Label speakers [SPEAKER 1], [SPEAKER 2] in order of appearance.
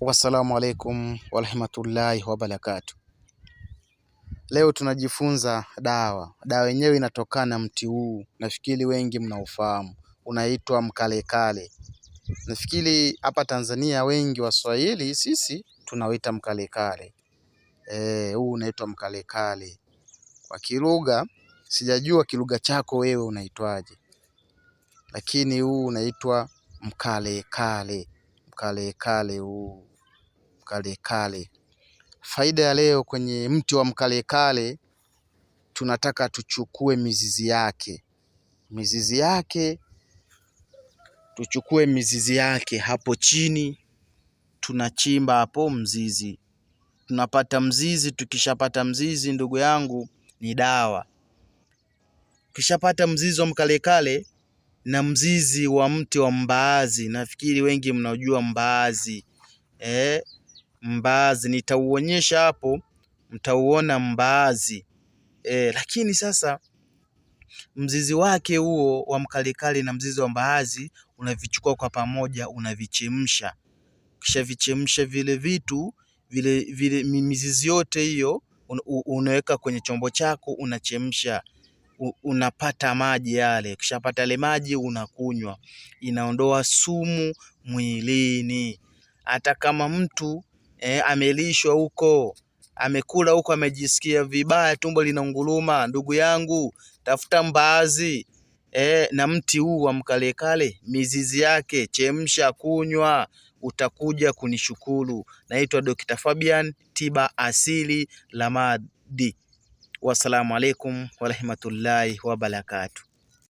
[SPEAKER 1] Wassalamu alaikum warahmatullahi wabarakatuh. Leo tunajifunza dawa. Dawa yenyewe inatokana na mti huu. Nafikiri wengi mnaufahamu. Unaitwa mkalekale. Nafikiri hapa Tanzania wengi Waswahili sisi tunauita mkalekale. Huu unaitwa mkalekale. Kwa kilugha sijajua kilugha chako wewe unaitwaje. Lakini huu unaitwa mkalekale. Mkalekale huu. Mkalekale. Faida ya leo kwenye mti wa mkalekale, tunataka tuchukue mizizi yake. Tuchukue mizizi yake hapo chini, tunachimba hapo mzizi. Tunapata mzizi, tukishapata mzizi ndugu yangu ni dawa. Tukishapata mzizi wa mkalekale na mzizi wa mti wa mbaazi, nafikiri wengi mnaujua mbaazi. Mbaazi nitauonyesha hapo, mtauona mbaazi. Lakini sasa mzizi wake huo wa mkalekale na mzizi wa mbaazi unavichukua kwa pamoja, unavichemsha. Kisha vichemsha vile vitu vile mizizi yote hiyo unaweka kwenye chombo chako, unachemsha, unapata maji yale. Ukishapata yale maji unakunywa, inaondoa sumu mwilini. Hata kama mtu amelishwa huko, amekula huko, amejisikia vibaya, tumbo linaunguruma, ndugu yangu tafuta mbaazi na mti huu wa mkalekale, mizizi yake chemsha, kunywa, utakuja kunishukuru. Naitwa Dr. Fabian, tiba asili Lamadi. Wassalamu alaikum warahmatullahi wabarakatuh.